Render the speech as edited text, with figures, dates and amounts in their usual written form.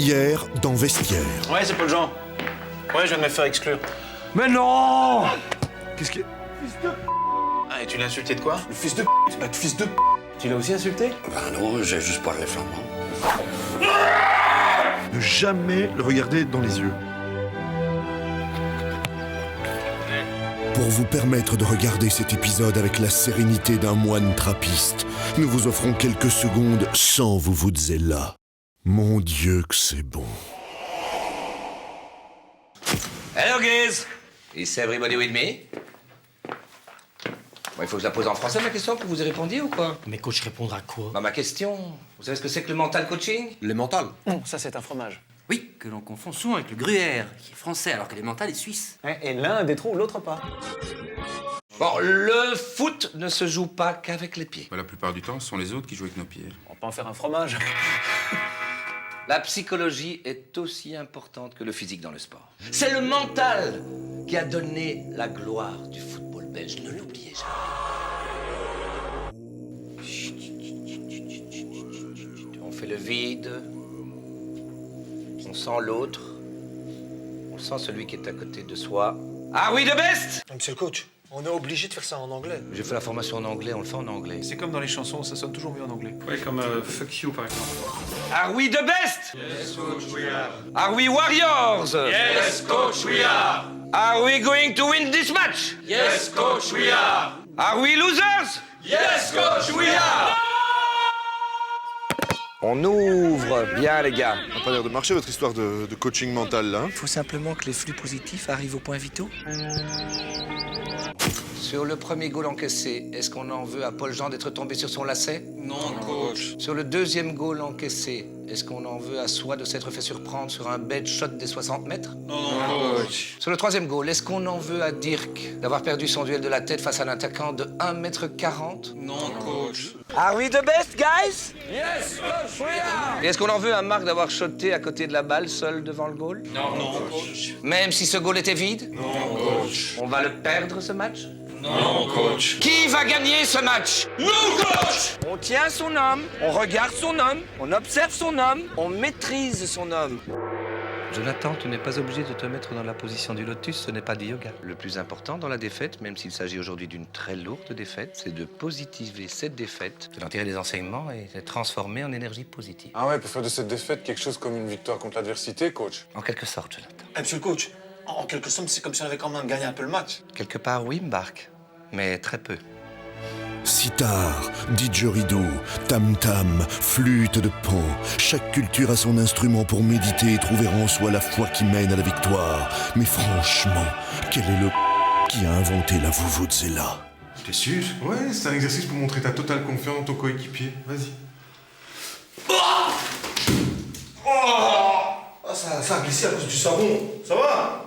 Hier, dans Vestiaire. Ouais, c'est Paul Jean. Ouais, je viens de me faire exclure. Mais non! Qu'est-ce que... Ah, et tu l'as insulté de quoi? Le fils de fils de Tu l'as aussi insulté? Ben non, j'ai juste parlé flamand. Ne jamais le regarder dans les yeux. Pour vous permettre de regarder cet épisode avec la sérénité d'un moine trappiste, nous vous offrons quelques secondes sans vuvuzela. Mon Dieu que c'est bon. Hello, guys! Is everybody with me? Bon, il faut que je la pose en français, ma question, que vous y répondiez ou quoi? Mais coach, répondre à quoi? Bah, ma question, vous savez ce que c'est que le mental coaching? Le mental. Ça, c'est un fromage. Oui, que l'on confond souvent avec le gruyère, qui est français alors que l'emmental est suisse. Et l'un a des trous, l'autre pas. Bon, le foot ne se joue pas qu'avec les pieds. La plupart du temps, ce sont les autres qui jouent avec nos pieds. On peut en faire un fromage. La psychologie est aussi importante que le physique dans le sport. C'est le mental qui a donné la gloire du football belge, ne l'oubliez jamais. On fait le vide, on sent l'autre, on sent celui qui est à côté de soi. Are we the best? Monsieur le coach, on est obligé de faire ça en anglais. J'ai fait la formation en anglais, on le fait en anglais. C'est comme dans les chansons, ça sonne toujours mieux en anglais. Ouais, comme Fuck You, par exemple. Are we the best? Yes, coach, we are. Are we warriors? Yes, coach, we are! Are we going to win this match? Yes, coach, we are! Are we losers? Yes, coach, we are! On ouvre bien, les gars. Ça n'a pas l'air de marcher, votre histoire de coaching mental, là. Il faut simplement que les flux positifs arrivent au point vitaux. Sur le premier goal encaissé, est-ce qu'on en veut à Paul Jean d'être tombé sur son lacet? Non, coach. Sur le deuxième goal encaissé, est-ce qu'on en veut à soi de s'être fait surprendre sur un bed shot des 60 mètres? Non, coach. Sur le troisième goal, est-ce qu'on en veut à Dirk d'avoir perdu son duel de la tête face à un attaquant de 1m40? Non, coach. Are we the best, guys? Yes, coach, we are! Et est-ce qu'on en veut à Marc d'avoir shoté à côté de la balle, seul devant le goal? Non, coach. Même si ce goal était vide? Non, coach. On va le perdre, ce match? Non, coach. Qui va gagner ce match? Nous, coach! On tient son homme, on regarde son homme, on observe son homme, on maîtrise son homme. Jonathan, tu n'es pas obligé de te mettre dans la position du lotus, ce n'est pas du yoga. Le plus important dans la défaite, même s'il s'agit aujourd'hui d'une très lourde défaite, c'est de positiver cette défaite, de en tirer des enseignements et de transformer en énergie positive. Ah ouais, pour faire de cette défaite quelque chose comme une victoire contre l'adversité, coach. En quelque sorte, Jonathan. Monsieur le coach, en quelque somme, c'est comme si on avait quand même gagné un peu le match. Quelque part, oui, Marc, mais très peu. Sitar, didgeridoo, tam-tam, flûte de pan. Chaque culture a son instrument pour méditer et trouver en soi la foi qui mène à la victoire. Mais franchement, quel est le qui a inventé la vuvuzela? T'es sûr? Ouais, c'est un exercice pour montrer ta totale confiance dans ton coéquipier. Vas-y. Ah, ça a glissé à cause du savon. Ça va?